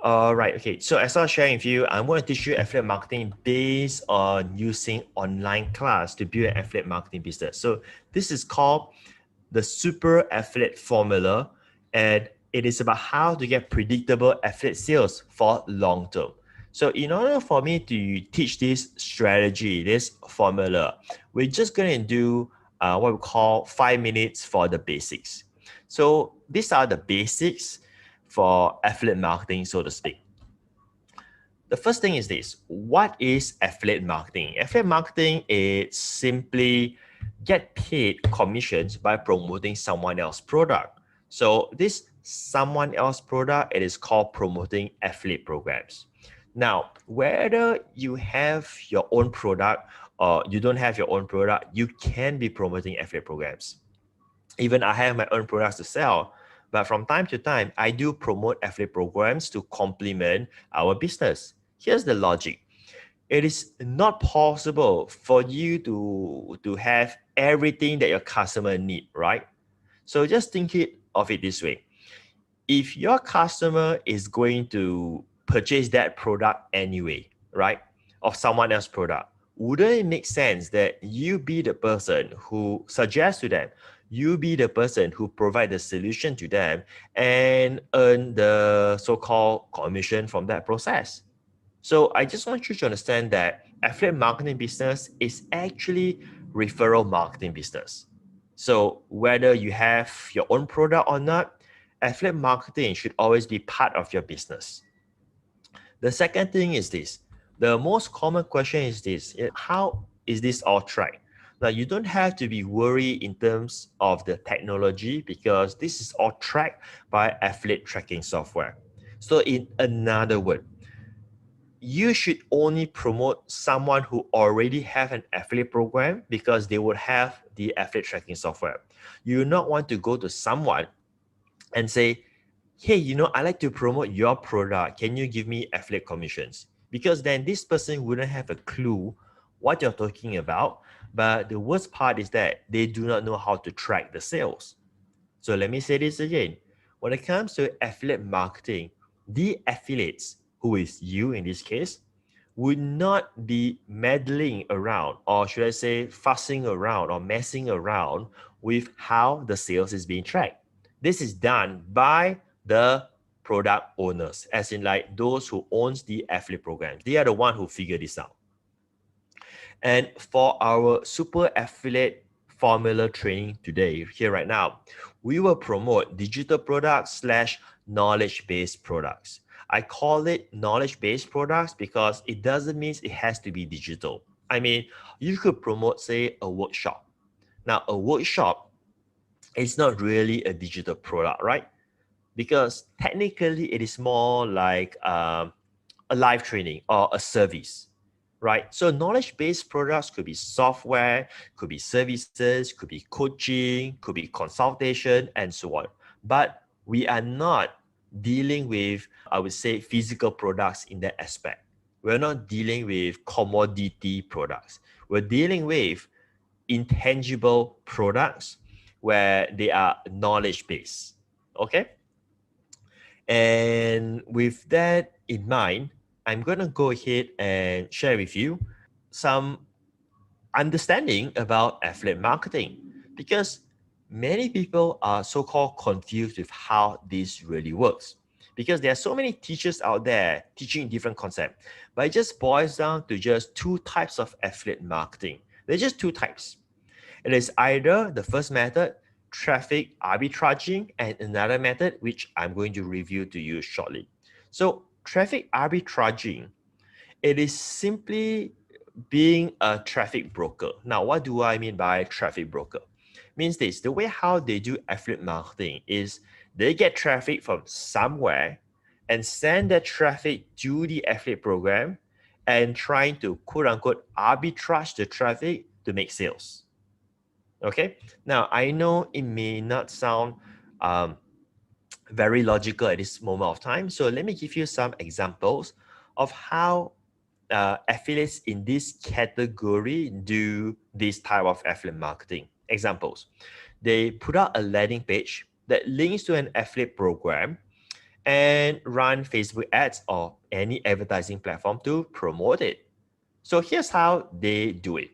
All right. Okay. So as I was sharing with you, I'm going to teach you affiliate marketing based on using online class to build an affiliate marketing business. So this is called the super affiliate formula, and it is about how to get predictable affiliate sales for long term. So in order for me to teach this strategy, this formula, we're just going to do what we call 5 minutes for the basics. So these are the basics for affiliate marketing, so to speak. The first thing is this: what is affiliate marketing? Affiliate marketing is simply get paid commissions by promoting someone else's product. So this someone else's product, it is called promoting affiliate programs. Now, whether you have your own product or you don't have your own product, you can be promoting affiliate programs. Even I have my own products to sell, but from time to time, I do promote affiliate programs to complement our business. Here's the logic. It is not possible for you to have everything that your customer need, right? So just of it this way. If your customer is going to purchase that product anyway, right, of someone else's product, wouldn't it make sense that you be the person who suggests to them, you be the person who provide the solution to them and earn the so-called commission from that process? So I just want you to understand that affiliate marketing business is actually referral marketing business. So whether you have your own product or not, affiliate marketing should always be part of your business. The second thing is this. The most common question is this: how is this all tracked? Now, you don't have to be worried in terms of the technology because this is all tracked by affiliate tracking software. So in another word, you should only promote someone who already have an affiliate program because they would have the affiliate tracking software. You do not want to go to someone and say, hey, I like to promote your product. Can you give me affiliate commissions? Because then this person wouldn't have a clue what you're talking about. But the worst part is that they do not know how to track the sales. So let me say this again. When it comes to affiliate marketing, the affiliates, who is you in this case, would not be meddling around, or should I say fussing around or messing around with how the sales is being tracked. This is done by the product owners, as in like those who owns the affiliate programs. They are the one who figure this out. And for our super affiliate formula training today, here right now, we will promote digital products slash knowledge-based products. I call it knowledge-based products because it doesn't mean it has to be digital. I mean, you could promote, say, a workshop. Now, a workshop is not really a digital product, right? Because technically it is more like a live training or a service, right? So knowledge-based products could be software, could be services, could be coaching, could be consultation, and so on. But we are not dealing with, I would say, physical products in that aspect. We're not dealing with commodity products. We're dealing with intangible products where they are knowledge-based, okay? And with that in mind, I'm going to go ahead and share with you some understanding about affiliate marketing because many people are so-called confused with how this really works because there are so many teachers out there teaching different concepts, but it just boils down to just two types of affiliate marketing. There's just two types. It is either the first method, traffic arbitraging, and another method, which I'm going to review to you shortly. So traffic arbitraging, it is simply being a traffic broker. Now, what do I mean by traffic broker? Means this: the way how they do affiliate marketing is they get traffic from somewhere and send that traffic to the affiliate program and trying to quote unquote arbitrage the traffic to make sales. Okay. Now, I know it may not sound um, very logical at this moment of time. So let me give you some examples of how affiliates in this category do this type of affiliate marketing. Examples: they put out a landing page that links to an affiliate program, and run Facebook ads or any advertising platform to promote it. So here's how they do it.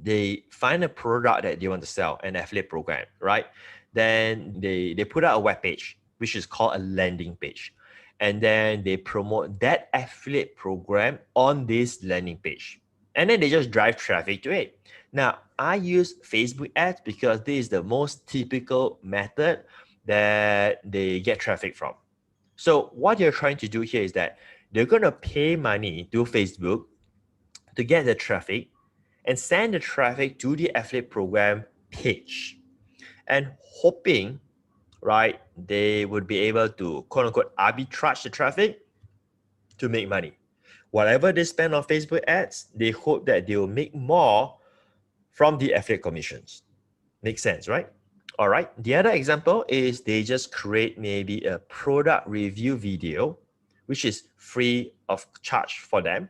They find a product that they want to sell, an affiliate program, right? Then they put out a web page, which is called a landing page. And then they promote that affiliate program on this landing page. And then they just drive traffic to it. Now, I use Facebook ads because this is the most typical method that they get traffic from. So what they're trying to do here is that they're going to pay money to Facebook to get the traffic and send the traffic to the affiliate program page, and hoping, right, they would be able to quote unquote arbitrage the traffic to make money. Whatever they spend on Facebook ads, they hope that they will make more from the affiliate commissions. Makes sense, right? All right. The other example is they just create maybe a product review video, which is free of charge for them.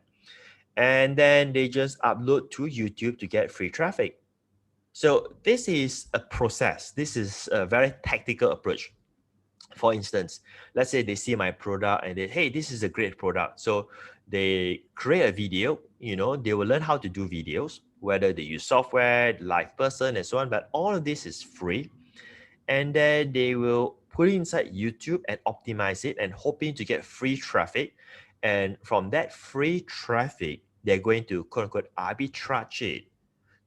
And then they just upload to YouTube to get free traffic. So this is a process. This is a very tactical approach. For instance, let's say they see my product and they, hey, this is a great product. So they create a video, they will learn how to do videos, whether they use software, live person, and so on. But all of this is free. And then they will put it inside YouTube and optimize it and hoping to get free traffic. And from that free traffic, they're going to quote unquote arbitrage it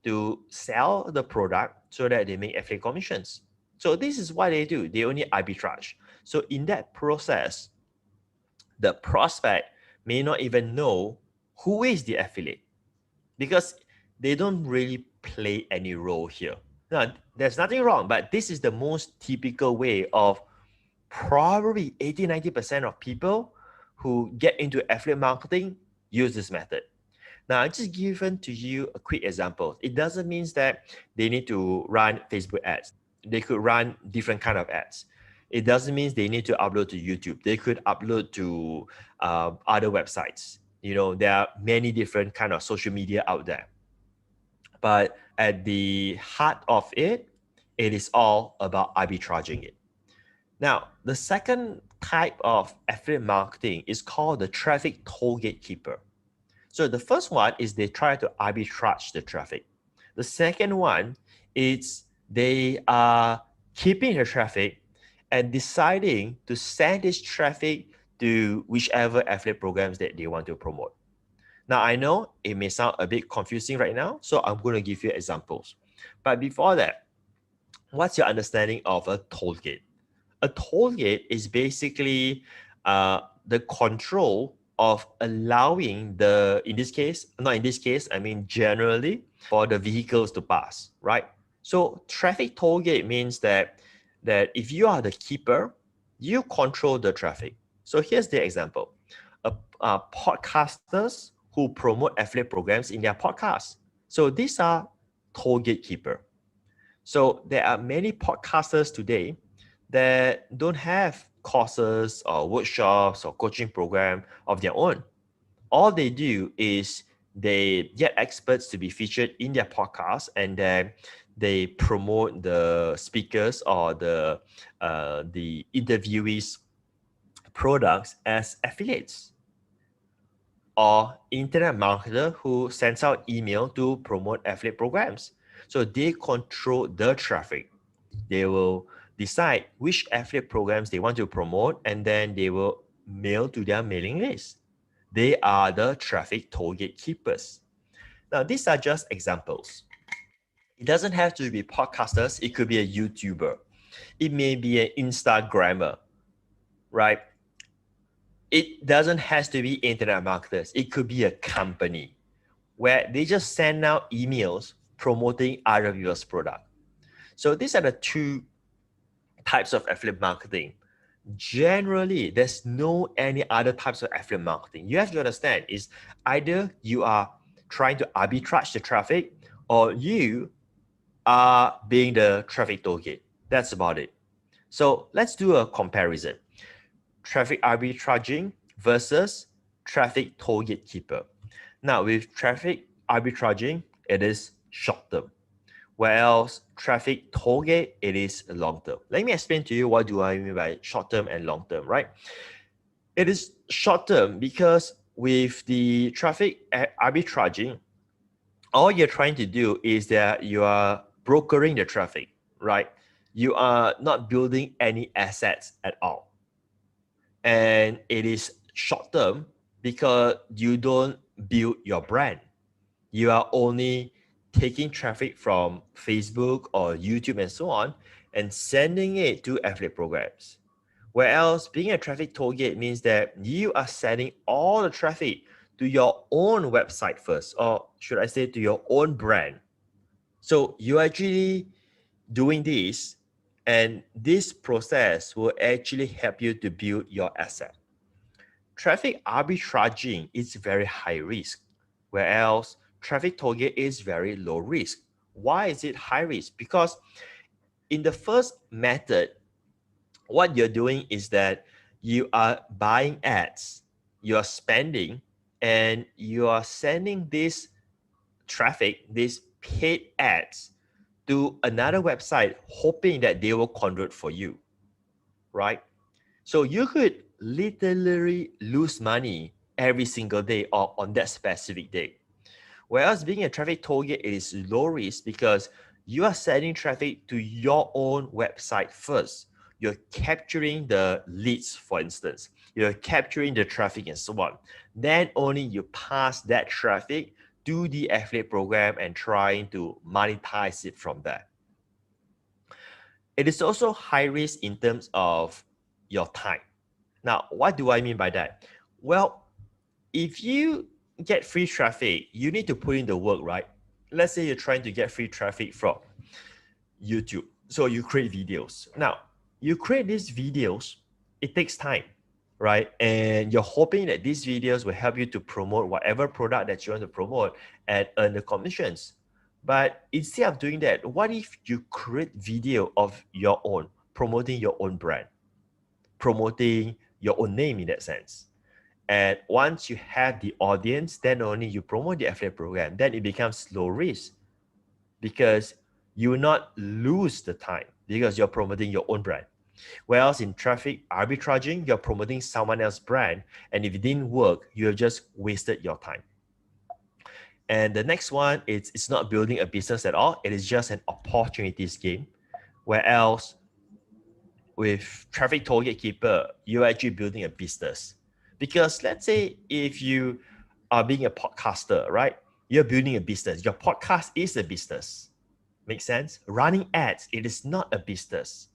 to sell the product so that they make affiliate commissions. So this is what they do. They only arbitrage. So in that process, the prospect may not even know who is the affiliate because they don't really play any role here. Now, there's nothing wrong, but this is the most typical way of probably 80-90% of people who get into affiliate marketing use this method. Now, I just given to you a quick example. It doesn't mean that they need to run Facebook ads. They could run different kind of ads. It doesn't mean they need to upload to YouTube. They could upload to other websites. There are many different kind of social media out there. But at the heart of it, it is all about arbitraging it. Now, the second type of affiliate marketing is called the traffic toll gatekeeper. So the first one is they try to arbitrage the traffic. The second one is they are keeping the traffic and deciding to send this traffic to whichever affiliate programs that they want to promote. Now, I know it may sound a bit confusing right now, so I'm going to give you examples. But before that, what's your understanding of a toll gate? A toll gate is basically the control of allowing generally for the vehicles to pass, right? So traffic toll gate means that if you are the keeper, you control the traffic. So here's the example. Podcasters who promote affiliate programs in their podcasts. So these are toll gatekeeper. So there are many podcasters today that don't have courses or workshops or coaching program of their own. All they do is they get experts to be featured in their podcast, and then they promote the speakers or the interviewees' products as affiliates, or internet marketer who sends out email to promote affiliate programs. So they control the traffic. They will decide which affiliate programs they want to promote, and then they will mail to their mailing list. They are the traffic toll gatekeepers. Now, these are just examples. It doesn't have to be podcasters. It could be a YouTuber. It may be an Instagrammer, right? It doesn't have to be internet marketers. It could be a company where they just send out emails promoting other people's product. So these are the two types of affiliate marketing. Generally, there's no any other types of affiliate marketing. You have to understand is either you are trying to arbitrage the traffic or you are being the traffic toll gate. That's about it. So let's do a comparison. Traffic arbitraging versus traffic toll gatekeeper. Now with traffic arbitraging, it is short term. Whereas traffic target, it is long term. Let me explain to you what do I mean by short term and long term, right? It is short term because with the traffic arbitraging, all you're trying to do is that you are brokering the traffic, right? You are not building any assets at all. And it is short term because you don't build your brand. You are only taking traffic from Facebook or YouTube and so on and sending it to affiliate programs. Whereas being a traffic target means that you are sending all the traffic to your own website first, or should I say to your own brand. So you're actually doing this, and this process will actually help you to build your asset. Traffic arbitraging is very high risk, whereas traffic target is very low risk. Why is it high risk? Because in the first method, what you're doing is that you are buying ads, you are spending, and you are sending this traffic, these paid ads, to another website, hoping that they will convert for you, right? So you could literally lose money every single day or on that specific day. Whereas being a traffic target, it is low risk because you are sending traffic to your own website first. You're capturing the leads, for instance. You're capturing the traffic and so on. Then only you pass that traffic to the affiliate program and trying to monetize it from there. It is also high risk in terms of your time. Now, what do I mean by that? Well, if you get free traffic, you need to put in the work, right? Let's say you're trying to get free traffic from YouTube. So you create videos. Now, you create these videos, it takes time, right? And you're hoping that these videos will help you to promote whatever product that you want to promote and earn the commissions. But instead of doing that, what if you create video of your own, promoting your own brand, promoting your own name in that sense? And once you have the audience, then only you promote the affiliate program. Then it becomes low risk because you will not lose the time because you're promoting your own brand. Whereas in traffic arbitraging, you're promoting someone else's brand. And if it didn't work, you have just wasted your time. And the next one, it's not building a business at all. It is just an opportunities game. Whereas with traffic target keeper, you're actually building a business. Because let's say if you are being a podcaster, right? You're building a business. Your podcast is a business. Make sense? Running ads, it is not a business.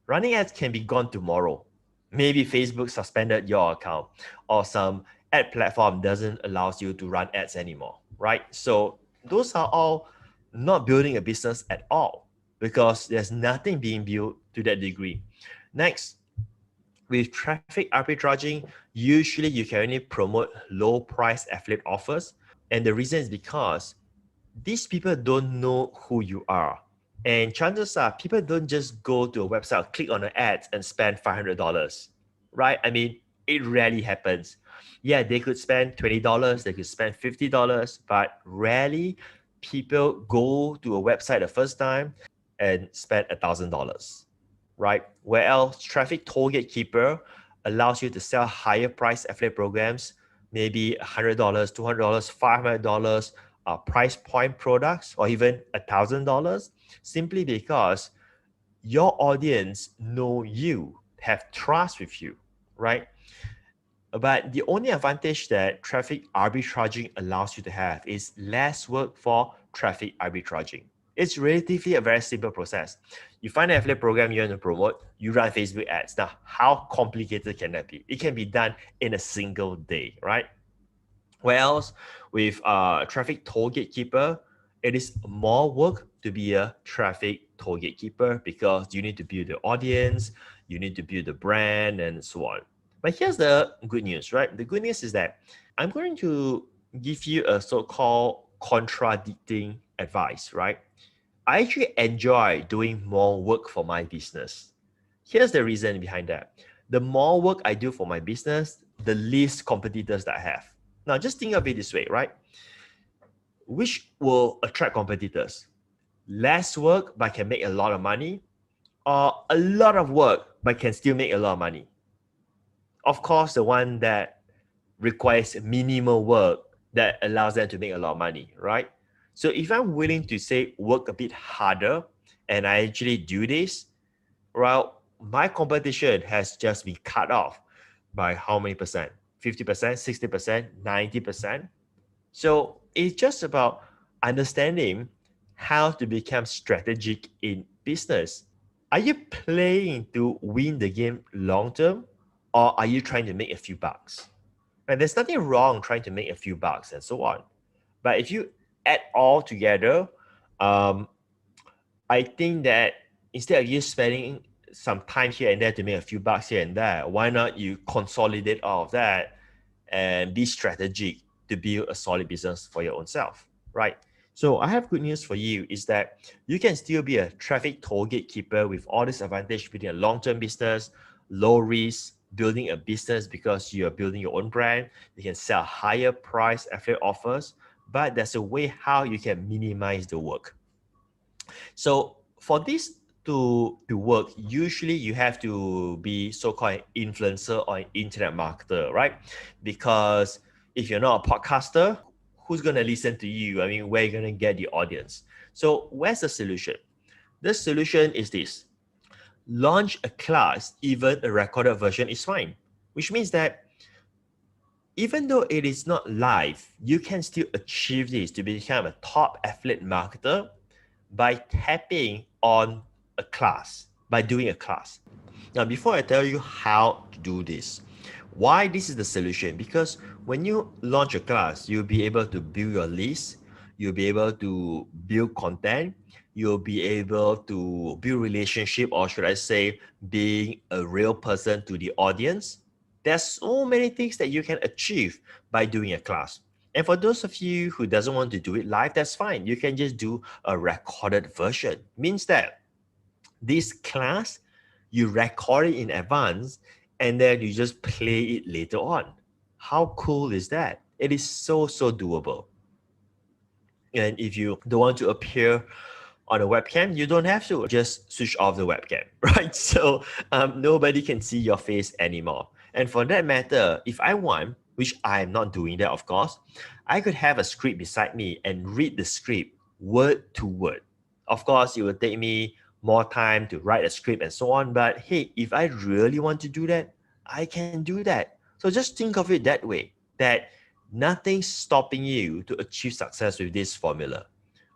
Running ads can be gone tomorrow. Maybe Facebook suspended your account or some ad platform doesn't allow you to run ads anymore, right? So those are all not building a business at all because there's nothing being built to that degree. Next, with traffic arbitraging, usually you can only promote low price affiliate offers. And the reason is because these people don't know who you are. And chances are people don't just go to a website, click on an ad and spend $500, right? I mean, it rarely happens. Yeah, they could spend $20, they could spend $50, but rarely people go to a website the first time and spend $1,000, right? Whereas traffic target keeper allows you to sell higher price affiliate programs, maybe $100, $200, $500, price point products, or even $1,000, simply because your audience know you, have trust with you, right? But the only advantage that traffic arbitraging allows you to have is less work for traffic arbitraging. It's relatively a very simple process. You find an affiliate program you want to promote, you run Facebook ads. Now, how complicated can that be? It can be done in a single day, right? Whereas with traffic target keeper, it is more work to be a traffic target keeper because you need to build the audience, you need to build the brand, and so on. But here's the good news, right? The good news is that I'm going to give you a so-called contradicting advice, right? I actually enjoy doing more work for my business. Here's the reason behind that. The more work I do for my business, the least competitors that I have. Now, just think of it this way, right? Which will attract competitors? less work but can make a lot of money, or a lot of work but can still make a lot of money? Of course, the one that requires minimal work that allows them to make a lot of money, right? So if I'm willing to say work a bit harder and I actually do this, well, my competition has just been cut off by how many percent? 50%, 60%, 90%. So it's just about understanding how to become strategic in business. Are you playing to win the game long term, or are you trying to make a few bucks? And there's nothing wrong trying to make a few bucks and so on. But if you add all together, um, I think that instead of you spending some time here and there to make a few bucks here and there, why not you consolidate all of that and be strategic to build a solid business for your own self, right? So I have good news for you is that you can still be a traffic toll gatekeeper with all this advantage building a long-term business, low risk, building a business because you are building your own brand. You can sell higher price affiliate offers, but there's a way how you can minimize the work. So for this to work, usually you have to be so-called an influencer or an internet marketer, right? Because if you're not a podcaster, who's going to listen to you? I mean, where are you going to get the audience? So where's the solution? The solution is this. Launch a class, even a recorded version is fine, which means that even though it is not live, you can still achieve this to become a top affiliate marketer by tapping on a class, by doing a class. Now, before I tell you how to do this, why this is the solution? Because when you launch a class, you'll be able to build your list, you'll be able to build content, you'll be able to build relationship, or should I say, being a real person to the audience. There's so many things that you can achieve by doing a class. And for those of you who doesn't want to do it live, that's fine. You can just do a recorded version. Means that this class, you record it in advance and then you just play it later on. How cool is that? It is so doable. And if you don't want to appear on a webcam, you don't have to. Just switch off the webcam, right? So nobody can see your face anymore. And for that matter, if I want, which I'm not doing that, of course, I could have a script beside me and read the script word to word. Of course, it will take me more time to write a script and so on. But hey, if I really want to do that, I can do that. So just think of it that way, that nothing's stopping you to achieve success with this formula.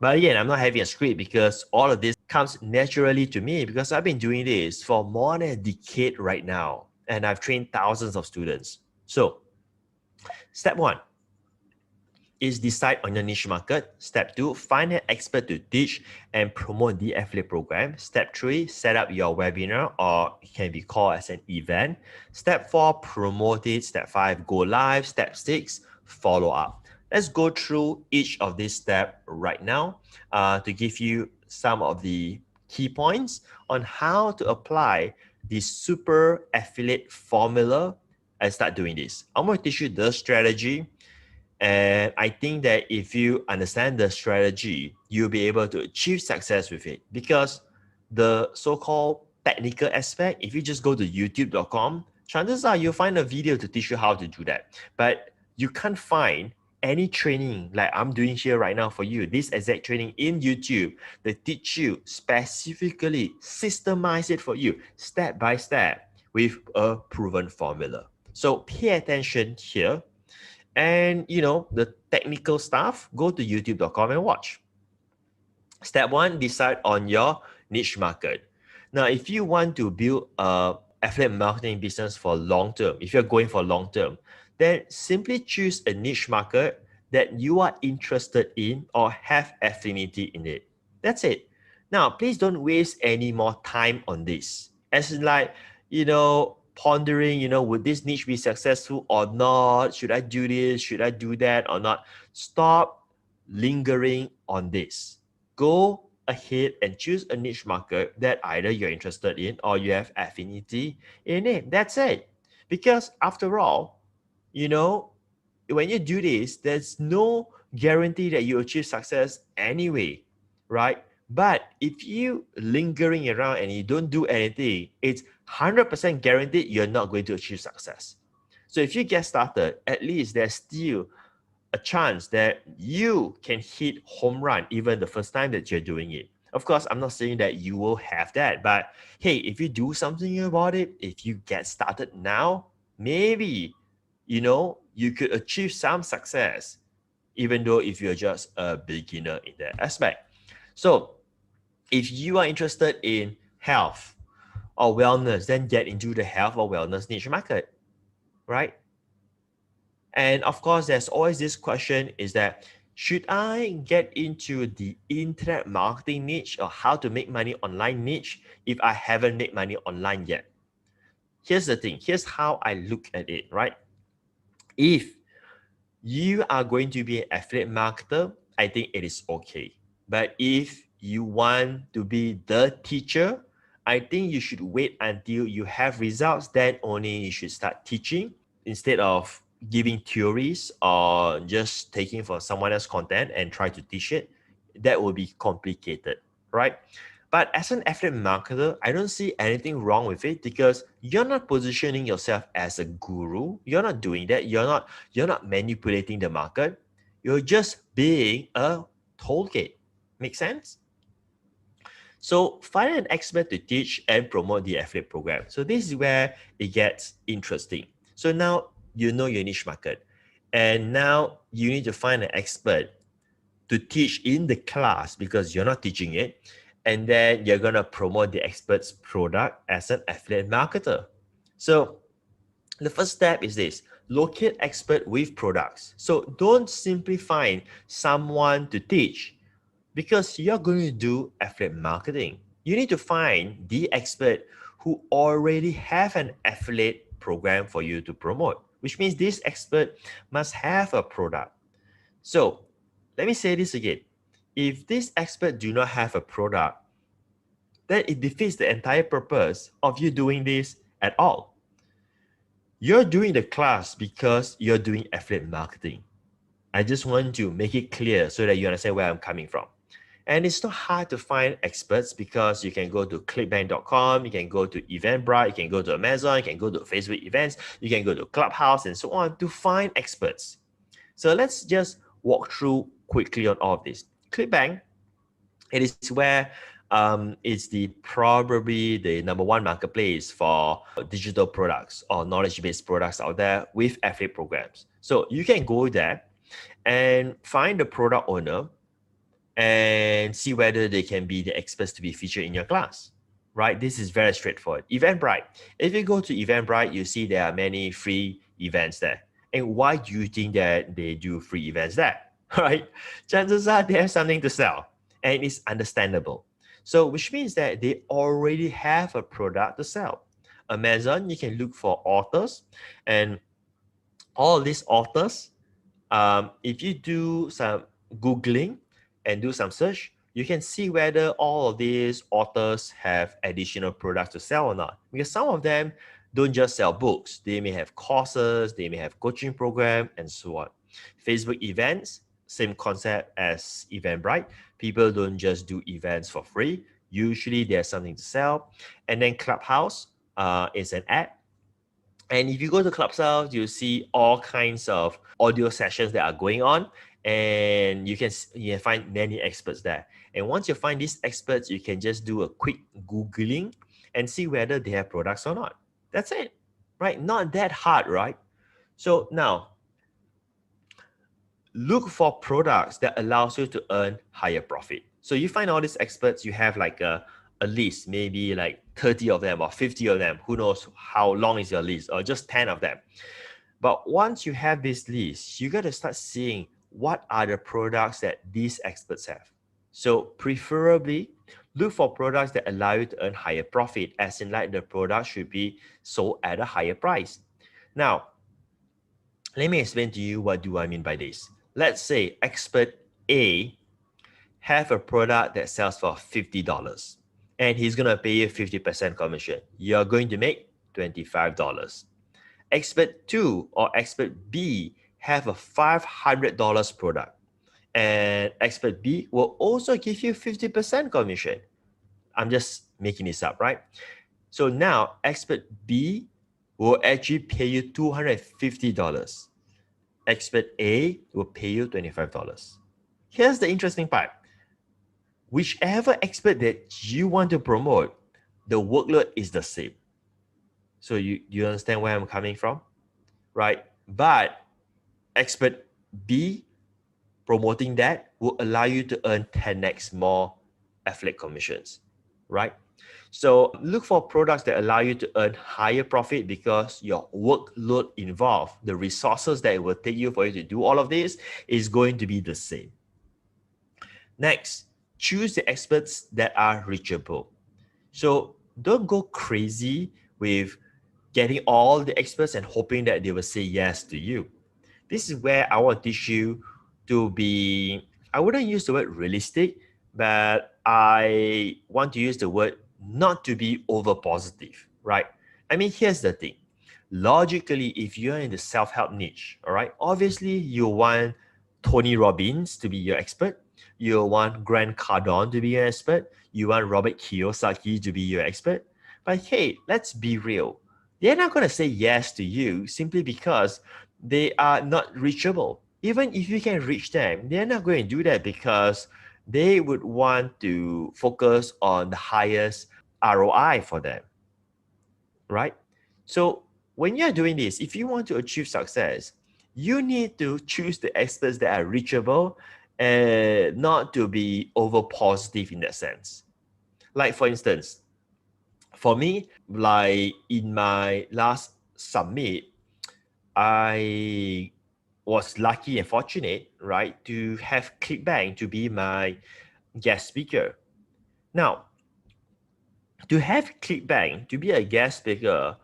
But again, I'm not having a script because all of this comes naturally to me because I've been doing this for more than a decade right now. And I've trained thousands of students. So step one is decide on your niche market. Step two, find an expert to teach and promote the affiliate program. Step three, set up your webinar, or it can be called as an event. Step four, promote it. Step five, go live. Step six, follow up. Let's go through each of these steps right now to give you some of the key points on how to apply the super affiliate formula and start doing this. I'm going to teach you the strategy. And I think that if you understand the strategy, you'll be able to achieve success with it. Because the so-called technical aspect, if you just go to youtube.com, chances are you'll find a video to teach you how to do that. But you can't find any training like I'm doing here right now for you, this exact training in YouTube that teach you specifically, systemize it for you step by step with a proven formula. So pay attention here. And the technical stuff, go to youtube.com and watch. Step one, decide on your niche market. Now, if you want to build a affiliate marketing business for long term, if you're going for long term, then simply choose a niche market that you are interested in or have affinity in it. That's it. Now, please don't waste any more time on this. As in like, pondering, would this niche be successful or not? Should I do this? Should I do that or not? Stop lingering on this. Go ahead and choose a niche market that either you're interested in or you have affinity in it. That's it. Because after all, when you do this, there's no guarantee that you achieve success anyway, right? But if you lingering around and you don't do anything, it's 100% guaranteed you're not going to achieve success. So if you get started, at least there's still a chance that you can hit home run even the first time that you're doing it. Of course, I'm not saying that you will have that, but hey, if you do something about it, if you get started now, maybe, you could achieve some success, even though if you're just a beginner in that aspect. So if you are interested in health or wellness, then get into the health or wellness niche market, right? And of course, there's always this question is that should I get into the internet marketing niche or how to make money online niche if I haven't made money online yet? Here's the thing. Here's how I look at it, right? If you are going to be an affiliate marketer, I think it is okay. But if you want to be the teacher, I think you should wait until you have results, then only you should start teaching instead of giving theories or just taking for someone else's content and try to teach it. That will be complicated, right? But as an affiliate marketer, I don't see anything wrong with it because you're not positioning yourself as a guru. You're not doing that. You're not manipulating the market. You're just being a tollgate. Make sense? So find an expert to teach and promote the affiliate program. So this is where it gets interesting. So now you know your niche market, and now you need to find an expert to teach in the class because you're not teaching it, and then you're going to promote the expert's product as an affiliate marketer. So the first step is this: locate expert with products. So don't simply find someone to teach because you're going to do affiliate marketing. You need to find the expert who already have an affiliate program for you to promote, which means this expert must have a product. So let me say this again. If this expert do not have a product, then it defeats the entire purpose of you doing this at all. You're doing the class because you're doing affiliate marketing. I just want to make it clear so that you understand where I'm coming from. And it's not hard to find experts because you can go to clickbank.com, you can go to Eventbrite, you can go to Amazon, you can go to Facebook events, you can go to Clubhouse and so on to find experts. So let's just walk through quickly on all of this. Clickbank, it is where it's probably the number one marketplace for digital products or knowledge-based products out there with affiliate programs. So you can go there and find the product owner and see whether they can be the experts to be featured in your class, right? This is very straightforward. Eventbrite. If you go to Eventbrite, you see there are many free events there. And why do you think that they do free events there, right? Chances are they have something to sell, and it's understandable. So which means that they already have a product to sell. Amazon, you can look for authors, and all these authors, if you do some Googling and do some search, you can see whether all of these authors have additional products to sell or not. Because some of them don't just sell books. They may have courses, they may have coaching program, and so on. Facebook events, same concept as Eventbrite. People don't just do events for free. Usually there's something to sell. And then Clubhouse is an app. And if you go to Clubhouse, you'll see all kinds of audio sessions that are going on, and you can find many experts there. And once you find these experts, you can just do a quick Googling and see whether they have products or not. That's it, right? Not that hard, right? So now, look for products that allows you to earn higher profit. So you find all these experts, you have like a list, maybe like 30 of them or 50 of them. Who knows how long is your list, or just 10 of them. But once you have this list, you got to start seeing what are the products that these experts have. So preferably look for products that allow you to earn higher profit, as in like the product should be sold at a higher price. Now, let me explain to you what do I mean by this. Let's say expert A have a product that sells for $50 and he's going to pay you 50% commission. You're going to make $25. Expert 2 or expert B have a $500 product and expert B will also give you 50% commission. I'm just making this up, right? So now expert B will actually pay you $250. Expert A will pay you $25. Here's the interesting part. Whichever expert that you want to promote, the workload is the same. So you understand where I'm coming from, right? But expert B promoting that will allow you to earn 10x more affiliate commissions, right? So look for products that allow you to earn higher profit because your workload involved, the resources that it will take you for you to do all of this is going to be the same. Next, choose the experts that are reachable. So don't go crazy with getting all the experts and hoping that they will say yes to you. This is where I want to teach you to be, I wouldn't use the word realistic, but I want to use the word not to be over positive, right? I mean, here's the thing. Logically, if you're in the self-help niche, all right, obviously you want Tony Robbins to be your expert. You want Grant Cardone to be your expert. You want Robert Kiyosaki to be your expert. But hey, let's be real. They're not going to say yes to you simply because they are not reachable. Even if you can reach them, they're not going to do that because they would want to focus on the highest ROI for them, right? So when you're doing this, if you want to achieve success, you need to choose the experts that are reachable and not to be over positive in that sense. Like for instance, for me, like in my last summit, I was lucky and fortunate, right, to have ClickBank to be my guest speaker. Now, to have ClickBank to be a guest speaker,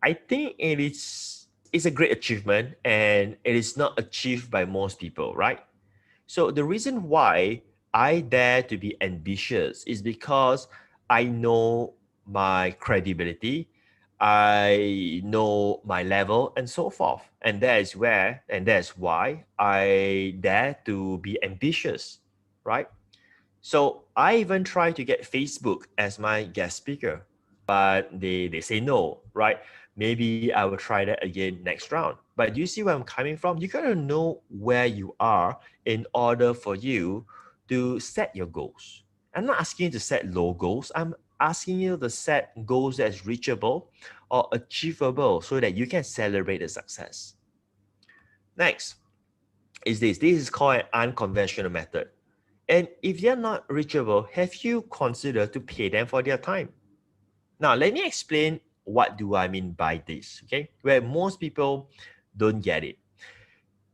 I think it's a great achievement and it is not achieved by most people, right? So the reason why I dare to be ambitious is because I know my credibility, I know my level and so forth. And that is why I dare to be ambitious, right? So I even try to get Facebook as my guest speaker, but they say no, right? Maybe I will try that again next round. But do you see where I'm coming from? You gotta know where you are in order for you to set your goals. I'm not asking you to set low goals. I'm asking you to set goals that's reachable or achievable so that you can celebrate the success. Next is this. This is called an unconventional method. And if they're not reachable, have you considered to pay them for their time? Now, let me explain what do I mean by this, okay? Where most people don't get it.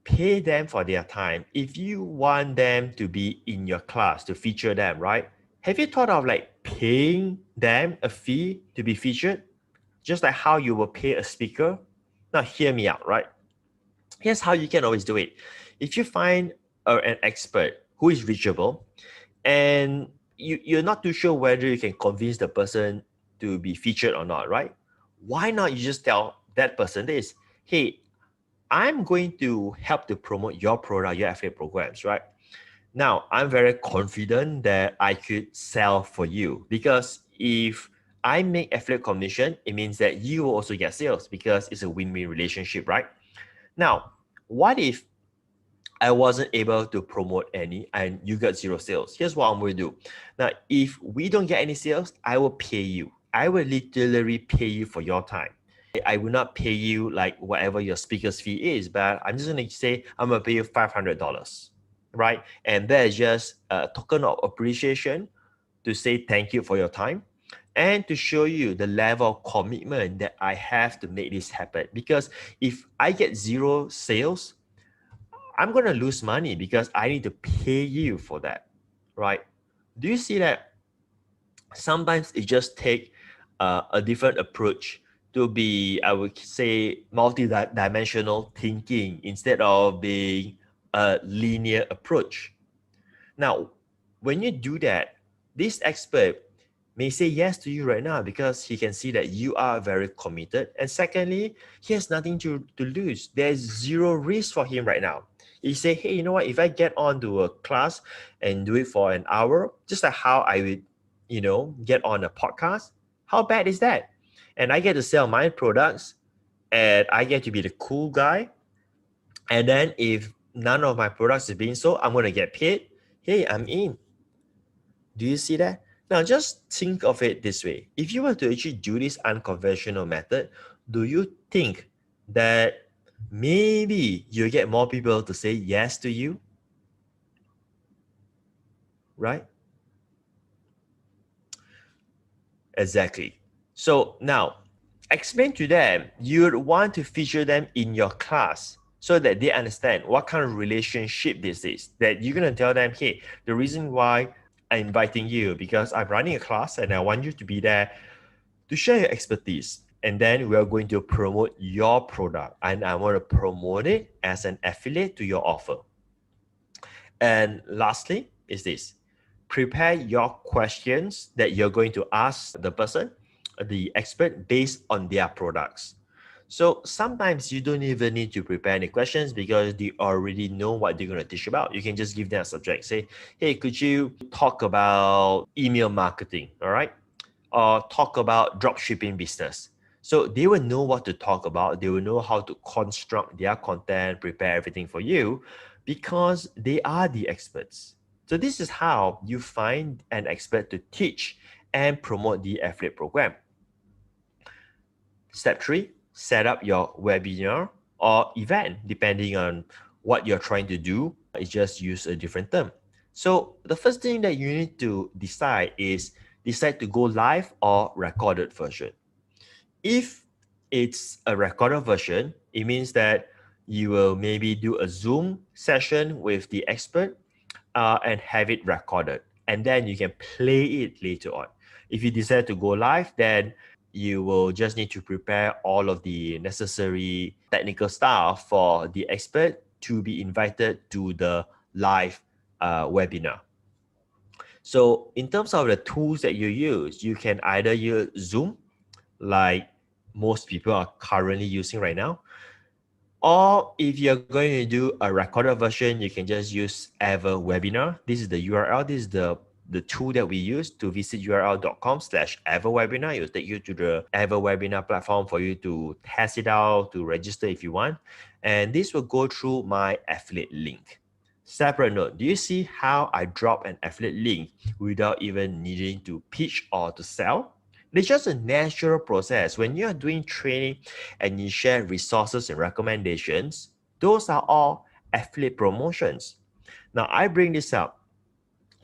Pay them for their time. If you want them to be in your class, to feature them, right? Have you thought of like paying them a fee to be featured? Just like how you will pay a speaker? Now, hear me out, right? Here's how you can always do it. If you find an expert who is reachable and you're not too sure whether you can convince the person to be featured or not, right? Why not you just tell that person this, hey, I'm going to help to promote your product, your affiliate programs, right? Now, I'm very confident that I could sell for you because if I make affiliate commission, it means that you will also get sales because it's a win-win relationship, right? Now, what if I wasn't able to promote any and you got zero sales? Here's what I'm going to do. Now, if we don't get any sales, I will pay you. I will literally pay you for your time. I will not pay you like whatever your speaker's fee is, but I'm just going to say I'm going to pay you $500, right? And that is just a token of appreciation to say thank you for your time and to show you the level of commitment that I have to make this happen. Because if I get zero sales, I'm going to lose money because I need to pay you for that, right? Do you see that sometimes it just takes a different approach to be, I would say, multi-dimensional thinking instead of being a linear approach. Now, when you do that, this expert may say yes to you right now because he can see that you are very committed. And secondly, he has nothing to lose. There's zero risk for him right now. You say, hey, you know what? If I get onto a class and do it for an hour, just like how I would, get on a podcast, how bad is that? And I get to sell my products and I get to be the cool guy. And then if none of my products is being sold, I'm going to get paid. Hey, I'm in. Do you see that? Now, just think of it this way. If you were to actually do this unconventional method, do you think that maybe you'll get more people to say yes to you? Right? Exactly. So now, explain to them you'd want to feature them in your class so that they understand what kind of relationship this is. That you're going to tell them, hey, the reason why I'm inviting you because I'm running a class and I want you to be there to share your expertise. And then we are going to promote your product and I want to promote it as an affiliate to your offer. And lastly is this. Prepare your questions that you're going to ask the person, the expert, based on their products. So sometimes you don't even need to prepare any questions because they already know what they're going to teach about. You can just give them a subject. Say, hey, could you talk about email marketing? All right. Or talk about dropshipping business. So they will know what to talk about. They will know how to construct their content, prepare everything for you because they are the experts. So this is how you find an expert to teach and promote the affiliate program. Step 3, set up your webinar or event depending on what you're trying to do. It's just use a different term. So the first thing that you need to decide is decide to go live or recorded version. If it's a recorded version, it means that you will maybe do a Zoom session with the expert and have it recorded. And then you can play it later on. If you decide to go live, then you will just need to prepare all of the necessary technical stuff for the expert to be invited to the live webinar. So in terms of the tools that you use, you can either use Zoom, like most people are currently using right now, or if you're going to do a recorded version, you can just use Ever Webinar. This is the URL. This is the tool that we use to visit url.com/everwebinar. It will take you to the Ever Webinar platform for you to test it out, to register if you want. And this will go through my affiliate link. Separate note, do you see how I drop an affiliate link without even needing to pitch or to sell? It's just a natural process. When you are doing training and you share resources and recommendations, those are all affiliate promotions. Now, I bring this up,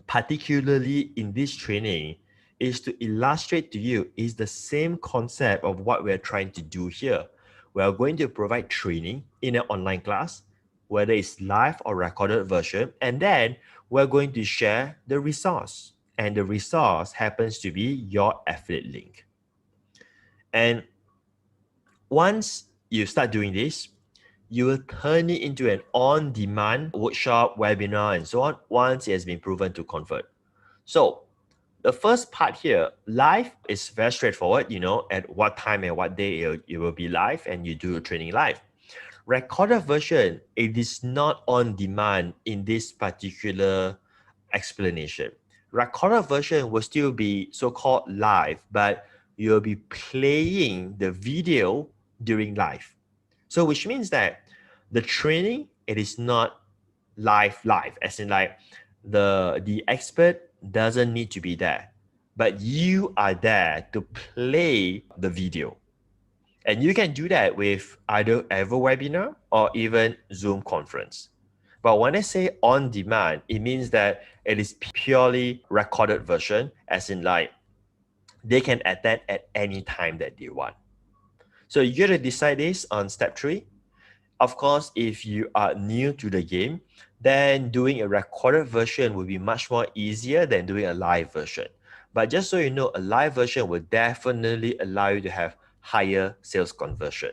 particularly in this training, is to illustrate to you is the same concept of what we're trying to do here. We are going to provide training in an online class, whether it's live or recorded version, and then we're going to share the resource. And the resource happens to be your affiliate link. And once you start doing this, you will turn it into an on-demand workshop, webinar, and so on once it has been proven to convert. So the first part here, live, is very straightforward, at what time and what day it will be live and you do your training live. Recorded version, it is not on demand in this particular explanation. Recorded version will still be so-called live, but you'll be playing the video during live. So which means that the training, it is not live, as in like the expert doesn't need to be there, but you are there to play the video. And you can do that with either Ever Webinar or even Zoom conference. But when I say on demand, it means that it is purely recorded version, as in like they can attend at any time that they want. So you got to decide this on step 3. Of course, if you are new to the game, then doing a recorded version will be much more easier than doing a live version. But just so you know, a live version will definitely allow you to have higher sales conversion.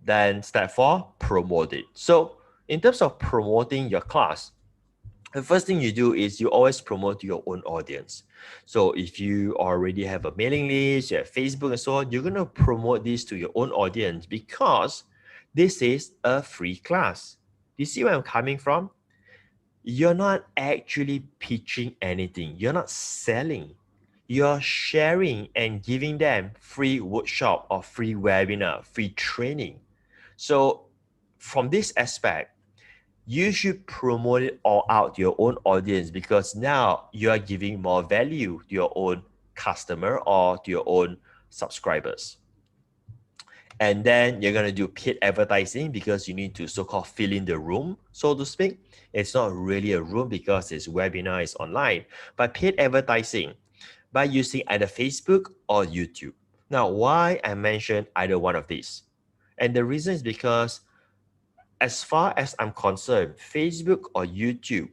Then step 4, promote it. So in terms of promoting your class, the first thing you do is you always promote to your own audience. So if you already have a mailing list, you have Facebook and so on, you're going to promote this to your own audience because this is a free class. you see where I'm coming from? You're not actually pitching anything. You're not selling. You're sharing and giving them free workshop or free webinar, free training. So from this aspect, you should promote it all out to your own audience, because now you are giving more value to your own customer or to your own subscribers. And then you're going to do paid advertising, because you need to so-called fill in the room, so to speak. It's not really a room because this webinar is online, but paid advertising by using either Facebook or YouTube. Now, why I mentioned either one of these? And the reason is because as far as I'm concerned, Facebook or YouTube,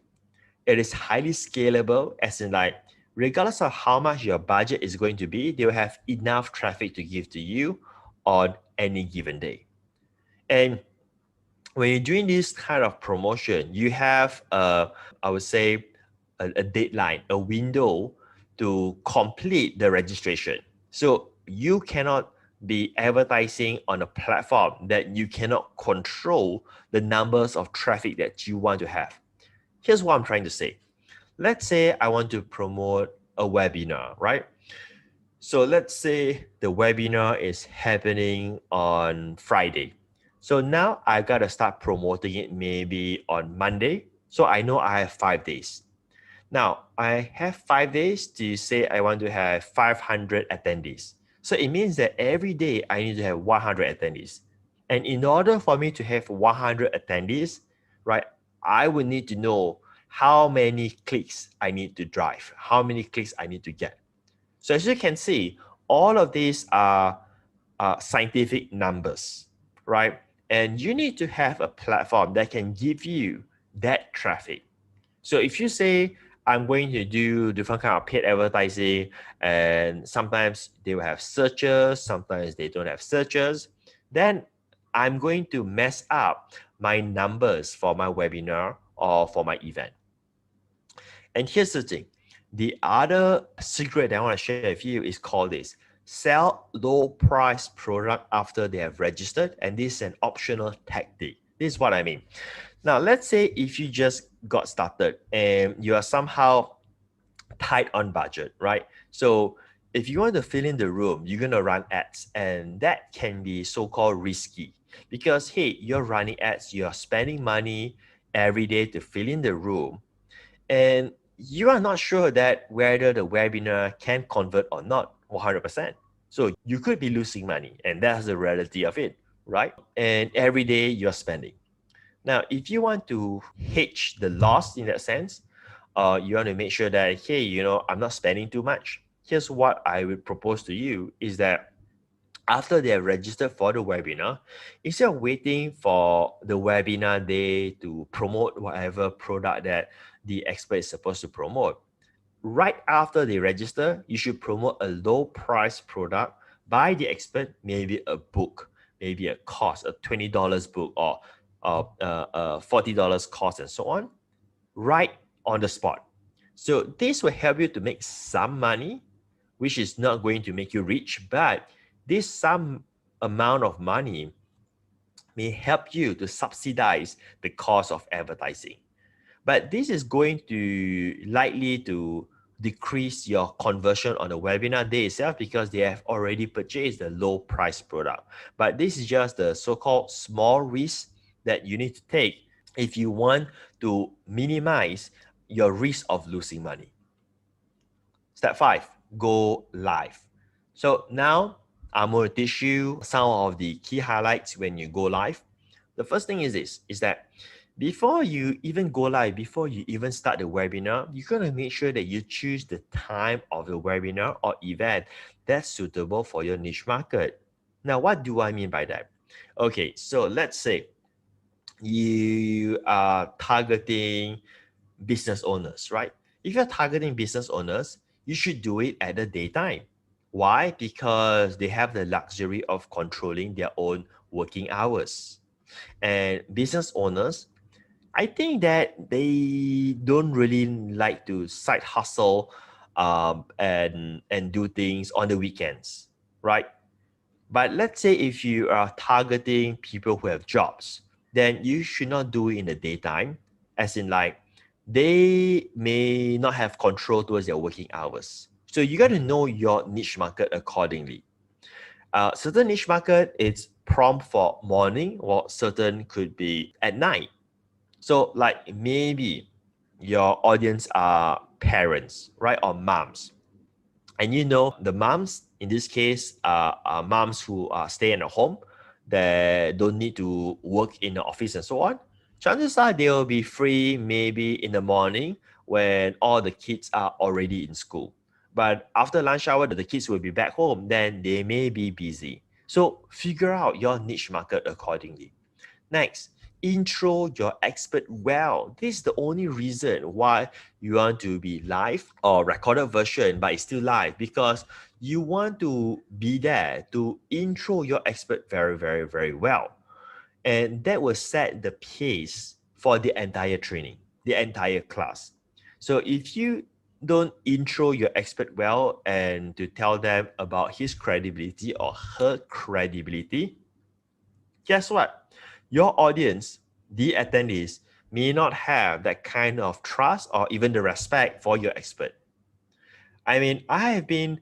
it is highly scalable, as in like, regardless of how much your budget is going to be, they will have enough traffic to give to you on any given day. And when you're doing this kind of promotion, you have I would say a deadline, a window to complete the registration. So you cannot be advertising on a platform that you cannot control the numbers of traffic that you want to have. Here's what I'm trying to say. Let's say I want to promote a webinar, right? So let's say the webinar is happening on Friday. So now I got to start promoting it maybe on Monday. So I know I have 5 days. Now I have 5 days to say I want to have 500 attendees. So it means that every day I need to have 100 attendees. And in order for me to have 100 attendees, right, I would need to know how many clicks I need to drive, how many clicks I need to get. So as you can see, all of these are scientific numbers, right? And you need to have a platform that can give you that traffic. So if you say, I'm going to do different kind of paid advertising, and sometimes they will have searches, sometimes they don't have searches, then I'm going to mess up my numbers for my webinar or for my event. And here's the thing. The other secret that I want to share with you is called this: sell low price product after they have registered. And this is an optional tactic. This is what I mean. Now, let's say if you just got started and you are somehow tight on budget, right? So if you want to fill in the room, you're going to run ads, and that can be so-called risky, because, hey, you're running ads, you're spending money every day to fill in the room, and you are not sure that whether the webinar can convert or not 100%. So you could be losing money, and that's the reality of it, right? And every day you're spending. Now, if you want to hedge the loss in that sense, you want to make sure that, hey, I'm not spending too much. Here's what I would propose to you is that after they have registered for the webinar, instead of waiting for the webinar day to promote whatever product that the expert is supposed to promote, right after they register, you should promote a low price product by the expert, maybe a book, maybe a course, a $20 book, or $40 course, and so on, right on the spot. So this will help you to make some money, which is not going to make you rich, but this some amount of money may help you to subsidize the cost of advertising. But this is going to likely to decrease your conversion on the webinar day itself, because they have already purchased the low price product. But this is just the so-called small risk that you need to take if you want to minimize your risk of losing money. Step 5, go live. So now I'm going to teach you some of the key highlights when you go live. The first thing is this, is that before you even go live, before you even start the webinar, you're going to make sure that you choose the time of the webinar or event that's suitable for your niche market. Now, what do I mean by that? Okay, so let's say you are targeting business owners, right? If you're targeting business owners, you should do it at the daytime. Why? Because they have the luxury of controlling their own working hours. And business owners, I think that they don't really like to side hustle and do things on the weekends, right? But let's say if you are targeting people who have jobs, then you should not do it in the daytime, as in like they may not have control towards their working hours. So you got to know your niche market accordingly. Certain niche market, it's prompt for morning, or certain could be at night. So like maybe your audience are parents, right? Or moms. And you know, the moms in this case are moms who are staying at home, that don't need to work in the office and so on. Chances are they will be free maybe in the morning when all the kids are already in school. But after lunch hour, the kids will be back home, then they may be busy. So figure out your niche market accordingly. Next, intro your expert well. This is the only reason why you want to be live or recorded version, but it's still live, because you want to be there to intro your expert very, very, very well. And that will set the pace for the entire training, the entire class. So if you don't intro your expert well and to tell them about his credibility or her credibility, guess what? Your audience, the attendees, may not have that kind of trust or even the respect for your expert. I mean, I have been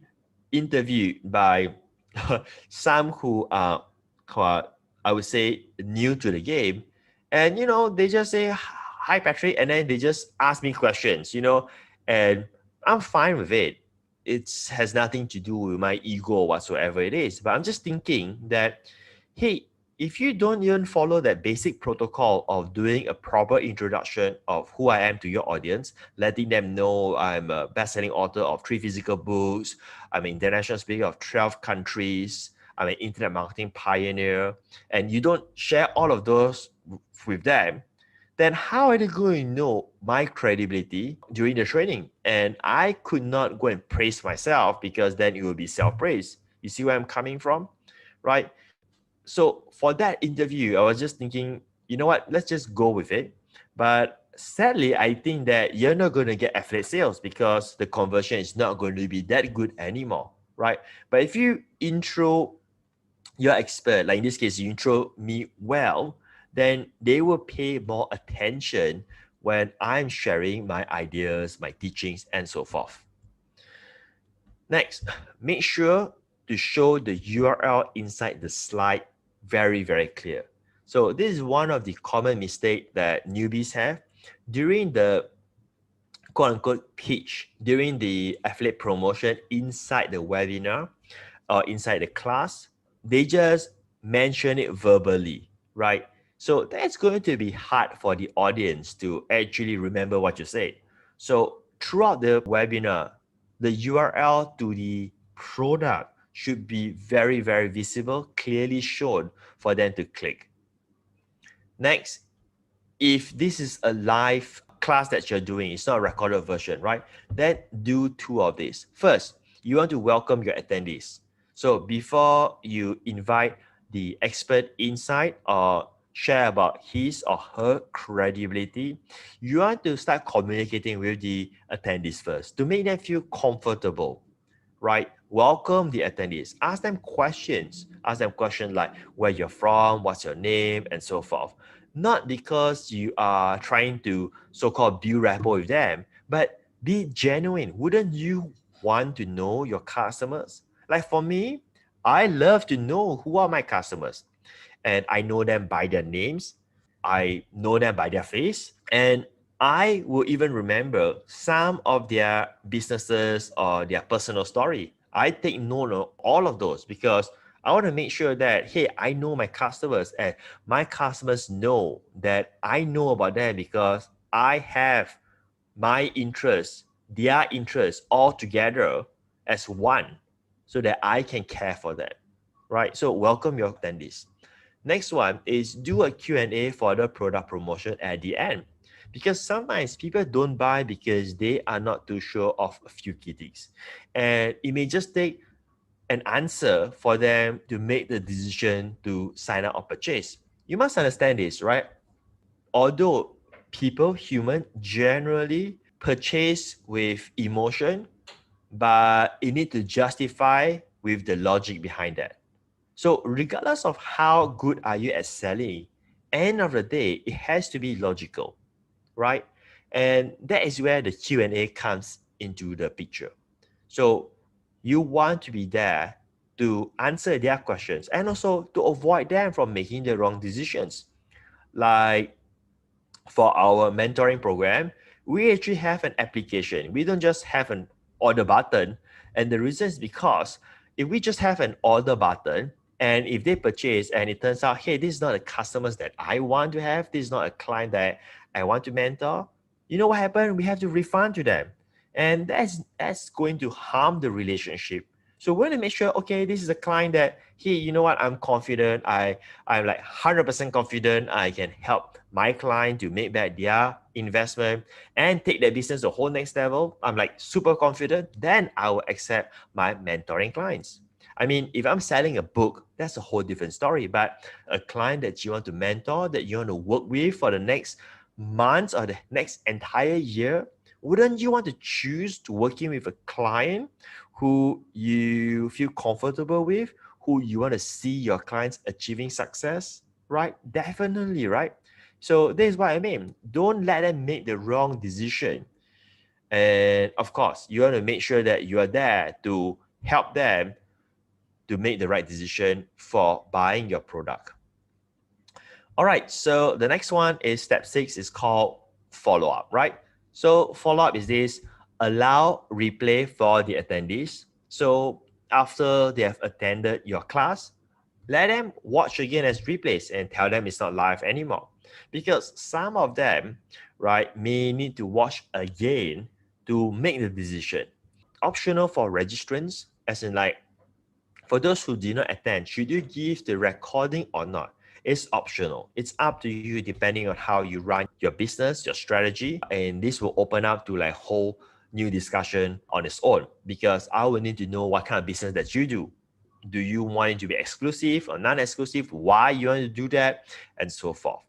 interviewed by some who are, I would say, new to the game, and you know, they just say, "Hi, Patrick," and then they just ask me questions, you know, and I'm fine with it. It has nothing to do with my ego or whatsoever it is, but I'm just thinking that, hey, if you don't even follow that basic protocol of doing a proper introduction of who I am to your audience, letting them know I'm a best-selling author of 3 physical books, I'm an international speaker of 12 countries, I'm an internet marketing pioneer, and you don't share all of those with them, then how are they going to know my credibility during the training? And I could not go and praise myself, because then it will be self-praise. You see where I'm coming from, right? So for that interview, I was just thinking, you know what, let's just go with it. But sadly, I think that you're not going to get affiliate sales, because the conversion is not going to be that good anymore, right? But if you intro your expert, like in this case, you intro me well, then they will pay more attention when I'm sharing my ideas, my teachings, and so forth. Next, make sure to show the URL inside the slide very, very clear. So this is one of the common mistakes that newbies have during the quote unquote pitch, during the affiliate promotion inside the webinar or inside the class. They just mention it verbally, right? So that's going to be hard for the audience to actually remember what you said. So throughout the webinar, the URL to the product should be very, very visible, clearly shown for them to click. Next, if this is a live class that you're doing, it's not a recorded version, right? Then do 2 of these. First, you want to welcome your attendees. So before you invite the expert inside or share about his or her credibility, you want to start communicating with the attendees first to make them feel comfortable, right? Welcome the attendees. Ask them questions. Ask them questions like where you're from, what's your name, and so forth. Not because you are trying to so-called build rapport with them, but be genuine. Wouldn't you want to know your customers? Like for me, I love to know who are my customers, and I know them by their names. I know them by their face, and I will even remember some of their businesses or their personal story. I take note of all of those, because I want to make sure that, hey, I know my customers, and my customers know that I know about them, because I have my interests, their interests all together as one, so that I can care for them, right? So welcome your attendees. Next one is do a Q&A for the product promotion at the end, because sometimes people don't buy because they are not too sure of a few key things, and it may just take an answer for them to make the decision to sign up or purchase. You must understand this, right? Although human generally purchase with emotion, but it need to justify with the logic behind that. So regardless of how good are you at selling, end of the day, it has to be logical, right? And that is where the Q&A comes into the picture. So you want to be there to answer their questions and also to avoid them from making the wrong decisions. Like for our mentoring program, we actually have an application. We don't just have an order button. And the reason is because if we just have an order button, and if they purchase and it turns out, hey, this is not the customers that I want to have, this is not a client that I want to mentor, you know what happened? We have to refund to them. And that's going to harm the relationship. So we want to make sure, okay, this is a client that, hey, you know what, I'm confident. I'm like 100% confident I can help my client to make back their investment and take their business to the whole next level. I'm like super confident. Then I will accept my mentoring clients. I mean, if I'm selling a book, that's a whole different story. But a client that you want to mentor, that you want to work with for the next months or the next entire year, wouldn't you want to choose to working with a client who you feel comfortable with, who you want to see your clients achieving success, right? Definitely, right? So this is what I mean. Don't let them make the wrong decision. And of course, you want to make sure that you are there to help them to make the right decision for buying your product. All right, so the next one is step 6 is called follow-up, right? So follow-up is this, allow replay for the attendees. So after they have attended your class, let them watch again as replays and tell them it's not live anymore. Because some of them, right, may need to watch again to make the decision. Optional for registrants, as in like, for those who did not attend, should you give the recording or not? It's optional. It's up to you depending on how you run your business, your strategy, and this will open up to like whole new discussion on its own because I will need to know what kind of business that you do. Do you want it to be exclusive or non-exclusive? Why you want to do that? And so forth.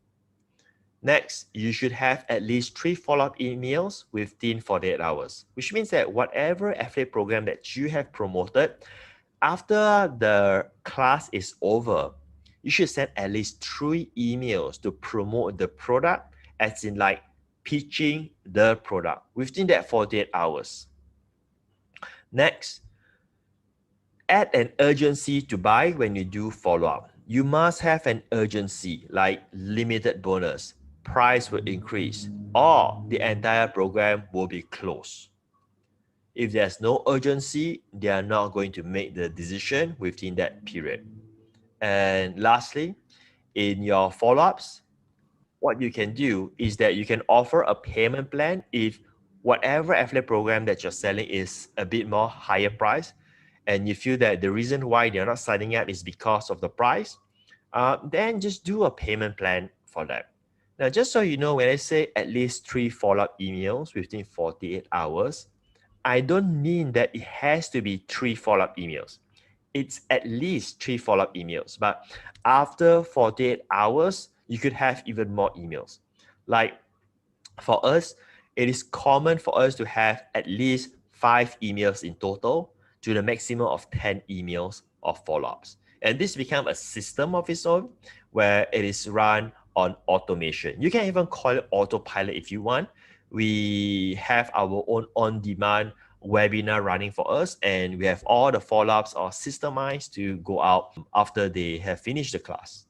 Next, you should have at least 3 follow-up emails within 48 hours, which means that whatever affiliate program that you have promoted, after the class is over, you should send at least 3 emails to promote the product, as in like pitching the product within that 48 hours. Next, add an urgency to buy when you do follow-up. You must have an urgency like limited bonus, price will increase, or the entire program will be closed. If there's no urgency, they are not going to make the decision within that period. And lastly, in your follow-ups, what you can do is that you can offer a payment plan if whatever affiliate program that you're selling is a bit more higher price and you feel that the reason why they're not signing up is because of the price, then just do a payment plan for that. Now, just so you know, when I say at least 3 follow-up emails within 48 hours, I don't mean that it has to be 3 follow-up emails. It's at least 3 follow-up emails. But after 48 hours, you could have even more emails. Like for us, it is common for us to have at least 5 emails in total to the maximum of 10 emails of follow-ups. And this becomes a system of its own where it is run on automation. You can even call it autopilot if you want. We have our own on-demand webinar running for us, and we have all the follow-ups are systemized to go out after they have finished the class.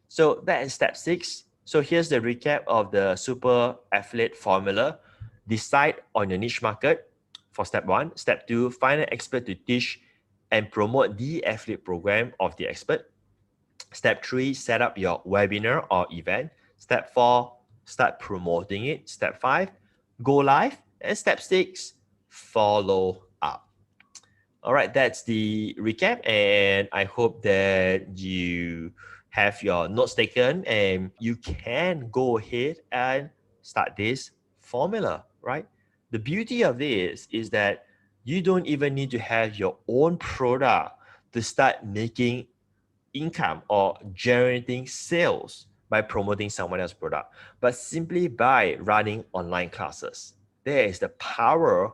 So that is step 6. So here's the recap of the super affiliate formula. Decide on your niche market for step 1. Step 2, find an expert to teach and promote the affiliate program of the expert. Step 3, set up your webinar or event. Step 4, start promoting it. Step 5, go live. And step 6, follow up. All right, that's the recap, and I hope that you have your notes taken and you can go ahead and start this formula, right? The beauty of this is that you don't even need to have your own product to start making income or generating sales by promoting someone else's product, but simply by running online classes. There is the power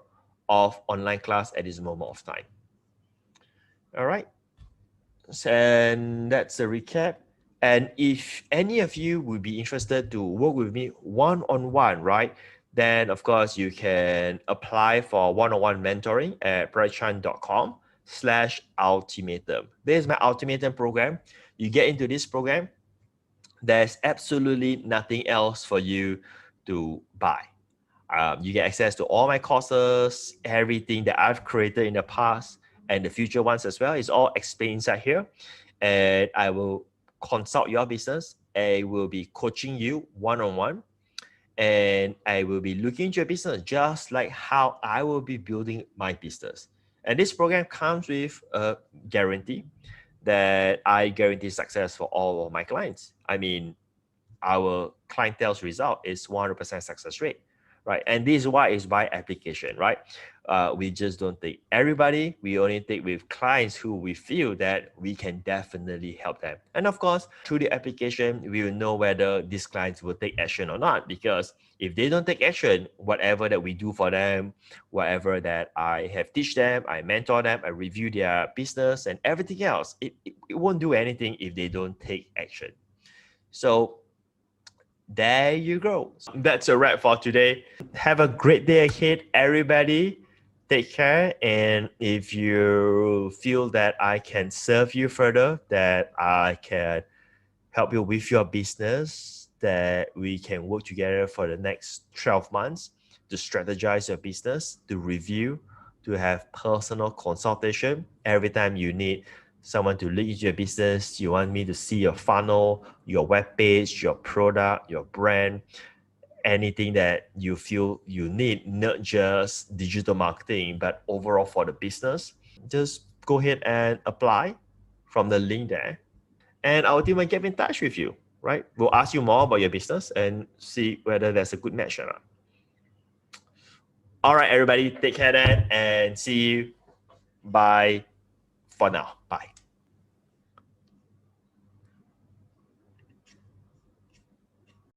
of online class at this moment of time. All right. And that's a recap. And if any of you would be interested to work with me one-on-one, right? Then of course you can apply for one-on-one mentoring at patricchan.com/ultimatum. This is my ultimatum program. You get into this program, there's absolutely nothing else for you to buy. You get access to all my courses, everything that I've created in the past and the future ones as well. It's all explained inside here. And I will consult your business. I will be coaching you one-on-one. And I will be looking into your business just like how I will be building my business. And this program comes with a guarantee that I guarantee success for all of my clients. I mean, our clientele's result is 100% success rate, right? And this is why it's by application, right? We just don't take everybody. We only take with clients who we feel that we can definitely help them. And of course, through the application, we will know whether these clients will take action or not. Because if they don't take action, whatever that we do for them, whatever that I have teach them, I mentor them, I review their business and everything else, it won't do anything if they don't take action. So there you go. That's a wrap for today. Have a great day ahead, everybody. Take care. And if you feel that I can serve you further, that I can help you with your business, that we can work together for the next 12 months to strategize your business, to review, to have personal consultation every time you need someone to lead your business, you want me to see your funnel, your webpage, your product, your brand, anything that you feel you need, not just digital marketing, but overall for the business, just go ahead and apply from the link there. And our team will get in touch with you, right? We'll ask you more about your business and see whether there's a good match or not. All right, everybody, take care then and see you. Bye for now. Bye.